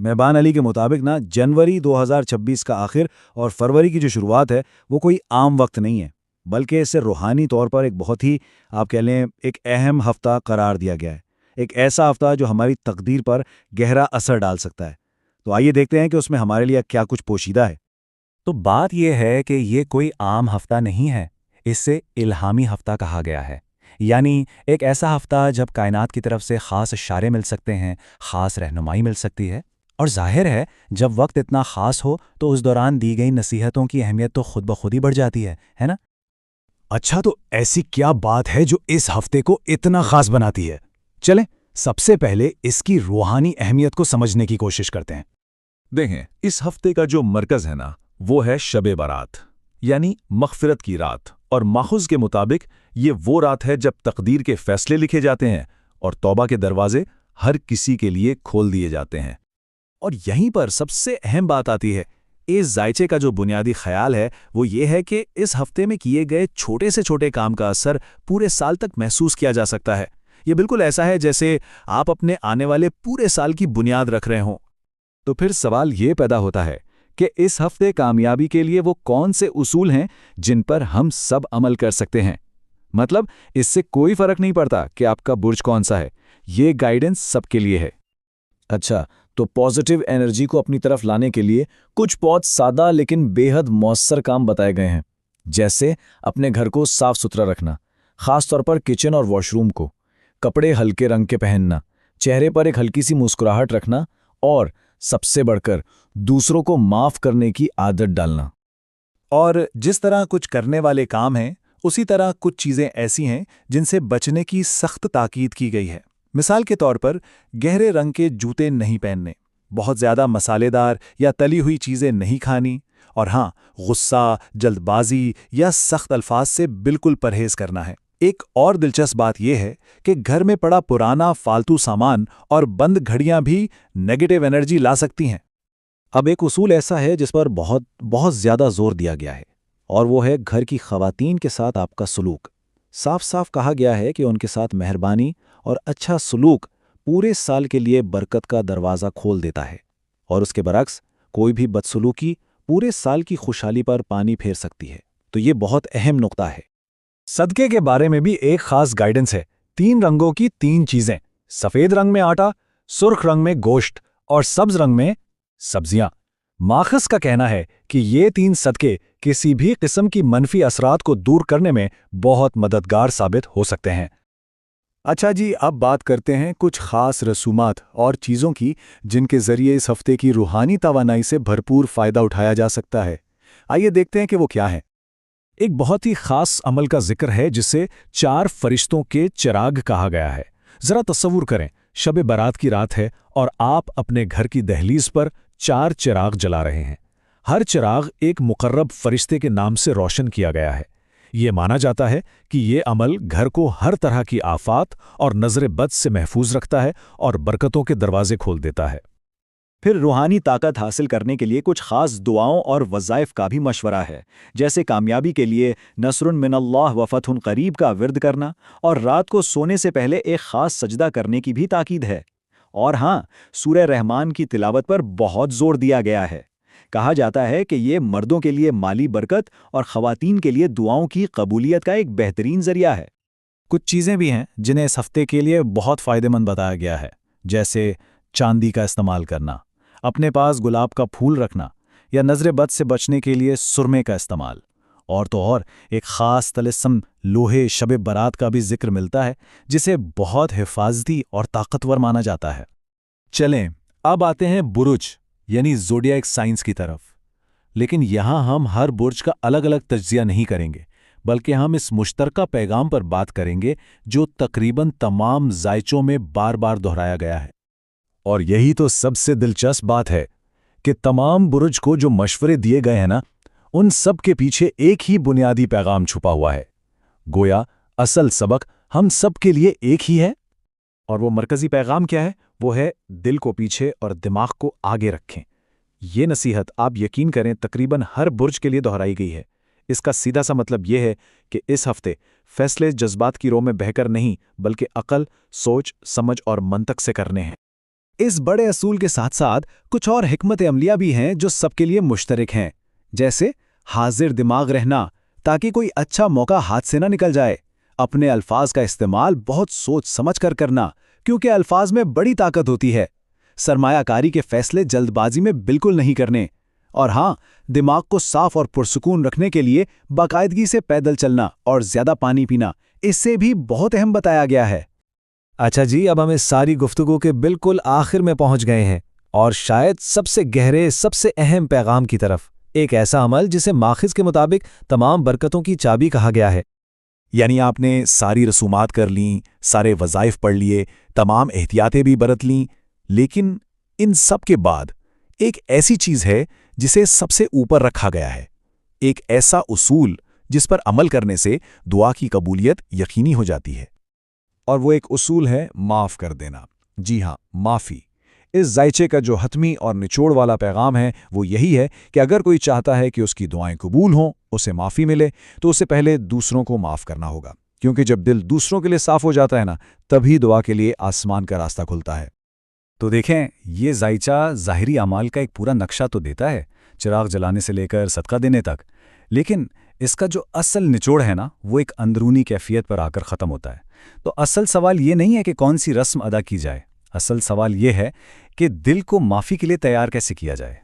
महबान अली के मुताबिक ना जनवरी 2026 का आखिर और फरवरी की जो शुरुआत है वो कोई आम वक्त नहीं है, बल्कि इसे रूहानी तौर पर एक बहुत ही, आप कह लें, एक अहम हफ्ता करार दिया गया है। एक ऐसा हफ्ता जो हमारी तकदीर पर गहरा असर डाल सकता है। तो आइए देखते हैं कि उसमें हमारे लिए क्या कुछ पोशीदा है। तो बात यह है कि ये कोई आम हफ्ता नहीं है, इससे इल्हामी हफ्ता कहा गया है। यानी एक ऐसा हफ्ता जब कायनात की तरफ से ख़ास इशारे मिल सकते हैं, ख़ास रहनुमाई मिल सकती है। और जाहिर है जब वक्त इतना ख़ास हो तो उस दौरान दी गई नसीहतों की अहमियत तो खुद ब खुद ही बढ़ जाती है ना? अच्छा, तो ऐसी क्या बात है जो इस हफ्ते को इतना खास बनाती है? चलें सबसे पहले इसकी रूहानी अहमियत को समझने की कोशिश करते हैं। देखें, इस हफ्ते का जो मरकज़ है ना, वो है शब बारात, यानी मग़फ़िरत की रात। और माखुज़ के मुताबिक ये वो रात है जब तकदीर के फैसले लिखे जाते हैं और तौबा के दरवाजे हर किसी के लिए खोल दिए जाते हैं। और यहीं पर सबसे अहम बात आती है। इस जायचे का जो बुनियादी ख्याल है वो ये है कि इस हफ्ते में किए गए छोटे से छोटे काम का असर पूरे साल तक महसूस किया जा सकता है। ये बिल्कुल ऐसा है जैसे आप अपने आने वाले पूरे साल की बुनियाद रख रहे हों। तो फिर सवाल ये पैदा होता है कि इस हफ्ते कामयाबी के लिए वो कौन से उसूल हैं जिन पर हम सब अमल कर सकते हैं। मतलब इससे कोई फर्क नहीं पड़ता कि आपका बुर्ज कौन सा है, ये गाइडेंस सबके लिए है। अच्छा, तो पॉजिटिव एनर्जी को अपनी तरफ लाने के लिए कुछ बहुत सादा लेकिन बेहद मौसर काम बताए गए हैं। जैसे अपने घर को साफ सुथरा रखना, खास तौर पर किचन और वॉशरूम को, कपड़े हल्के रंग के पहनना, चेहरे पर एक हल्की सी मुस्कुराहट रखना और सबसे बढ़कर दूसरों को माफ करने की आदत डालना। और जिस तरह कुछ करने वाले काम हैं, उसी तरह कुछ चीज़ें ऐसी हैं जिनसे बचने की सख्त ताकीद की गई है। मिसाल के तौर पर गहरे रंग के जूते नहीं पहनने, बहुत ज़्यादा मसालेदार या तली हुई चीज़ें नहीं खानी, और हाँ, गुस्सा, जल्दबाजी या सख्त अल्फाज से बिल्कुल परहेज़ करना है। एक और दिलचस्प बात यह है कि घर में पड़ा पुराना फालतू सामान और बंद घड़ियां भी नेगेटिव एनर्जी ला सकती हैं। अब एक उसूल ऐसा है जिस पर बहुत बहुत ज़्यादा जोर दिया गया है, और वो है घर की ख़वातीन के साथ आपका सलूक। साफ साफ कहा गया है कि उनके साथ मेहरबानी और अच्छा सलूक पूरे साल के लिए बरकत का दरवाज़ा खोल देता है, और उसके बरक्स कोई भी बदसलूकी पूरे साल की खुशहाली पर पानी फेर सकती है। तो ये बहुत अहम नुक्ता है। सदके के बारे में भी एक खास गाइडेंस है। 3 रंगों की 3 चीजें, सफेद रंग में आटा, सुर्ख रंग में गोश्त और सब्ज रंग में सब्जियां। माखस का कहना है कि ये 3 सदके किसी भी किस्म की मनफी असरात को दूर करने में बहुत मददगार साबित हो सकते हैं। अच्छा जी, अब बात करते हैं कुछ खास रसूमात और चीज़ों की जिनके ज़रिए इस हफ्ते की रूहानी तवानाई से भरपूर फ़ायदा उठाया जा सकता है। आइए देखते हैं कि वो क्या है। एक बहुत ही खास अमल का जिक्र है जिसे 4 फरिश्तों के चिराग कहा गया है। जरा तस्वुर करें, शब बारात की रात है और आप अपने घर की दहलीज पर 4 चिराग जला रहे हैं। हर चिराग एक मुकर्रब फरिश्ते के नाम से रोशन किया गया है। ये माना जाता है कि ये अमल घर को हर तरह की आफात और नजर बद से महफूज रखता है और बरकतों के दरवाजे खोल देता है। फिर रूहानी ताकत हासिल करने के लिए कुछ खास दुआओं और वज़ाइफ का भी मशवरा है, जैसे कामयाबी के लिए नसरुन मिनल्लाह व फतहुन करीब का विर्द करना, और रात को सोने से पहले एक खास सजदा करने की भी ताकीद है। और हाँ, सूरह रहमान की तिलावत पर बहुत जोर दिया गया है। कहा जाता है कि ये मर्दों के लिए माली बरकत और ख़वातीन के लिए दुआओं की कबूलियत का एक बेहतरीन ज़रिया है। कुछ चीज़ें भी हैं जिन्हें इस हफ्ते के लिए बहुत फ़ायदेमंद बताया गया है, जैसे चांदी का इस्तेमाल करना, अपने पास गुलाब का फूल रखना, या नजर बद से बचने के लिए सुरमे का इस्तेमाल। और तो और एक ख़ास तलिस्म लोहे शब बारात का भी जिक्र मिलता है, जिसे बहुत हिफाजती और ताकतवर माना जाता है। चलें अब आते हैं बुरुज यानी ज़ोडिएक साइंस की तरफ। लेकिन यहाँ हम हर बुर्ज का अलग अलग तज्ज़िया नहीं करेंगे, बल्कि हम इस मुश्तरका पैगाम पर बात करेंगे जो तकरीबन तमाम जायचों में बार बार दोहराया गया है। और यही तो सबसे दिलचस्प बात है कि तमाम बुरुज को जो मशवरे दिए गए हैं ना, उन सब के पीछे एक ही बुनियादी पैगाम छुपा हुआ है। गोया असल सबक हम सब के लिए एक ही है। और वो मरकज़ी पैगाम क्या है? वो है दिल को पीछे और दिमाग को आगे रखें। ये नसीहत आप यकीन करें तकरीबन हर बुर्ज के लिए दोहराई गई है। इसका सीधा सा मतलब ये है कि इस हफ्ते फैसले जज्बात की रो में बहकर नहीं, बल्कि अकल, सोच, समझ और मंतक से करने हैं। اس بڑے اصول کے ساتھ ساتھ کچھ اور حکمت عملیہ بھی ہیں جو سب کے لیے مشترک ہیں، جیسے حاضر دماغ رہنا تاکہ کوئی اچھا موقع ہاتھ سے نہ نکل جائے، اپنے الفاظ کا استعمال بہت سوچ سمجھ کر کرنا کیونکہ الفاظ میں بڑی طاقت ہوتی ہے، سرمایہ کاری کے فیصلے جلد بازی میں بالکل نہیں کرنے، اور ہاں، دماغ کو صاف اور پرسکون رکھنے کے لیے باقاعدگی سے پیدل چلنا اور زیادہ پانی پینا اس سے بھی بہت اہم بتایا گیا ہے۔ اچھا جی، اب ہم اس ساری گفتگو کے بالکل آخر میں پہنچ گئے ہیں، اور شاید سب سے گہرے، سب سے اہم پیغام کی طرف، ایک ایسا عمل جسے ماخذ کے مطابق تمام برکتوں کی چابی کہا گیا ہے۔ یعنی آپ نے ساری رسومات کر لیں، سارے وظائف پڑھ لیے، تمام احتیاطیں بھی برت لیں، لیکن ان سب کے بعد ایک ایسی چیز ہے جسے سب سے اوپر رکھا گیا ہے، ایک ایسا اصول جس پر عمل کرنے سے دعا کی قبولیت یقینی ہو جاتی ہے، اور وہ ایک اصول ہے معاف کر دینا۔ جی ہاں، معافی۔ اس ذائچے کا جو حتمی اور نچوڑ والا پیغام ہے وہ یہی ہے کہ اگر کوئی چاہتا ہے کہ اس کی دعائیں قبول ہوں، اسے معافی ملے، تو اسے پہلے دوسروں کو معاف کرنا ہوگا، کیونکہ جب دل دوسروں کے لیے صاف ہو جاتا ہے نا، تبھی دعا کے لیے آسمان کا راستہ کھلتا ہے۔ تو دیکھیں، یہ ذائچہ ظاہری اعمال کا ایک پورا نقشہ تو دیتا ہے، چراغ جلانے سے لے کر صدقہ دینے تک، لیکن اس کا جو اصل نچوڑ ہے نا، وہ ایک اندرونی کیفیت پر آ کر ختم ہوتا ہے۔ تو اصل سوال یہ نہیں ہے کہ کون سی رسم ادا کی جائے، اصل سوال یہ ہے کہ دل کو معافی کے لیے تیار کیسے کیا جائے۔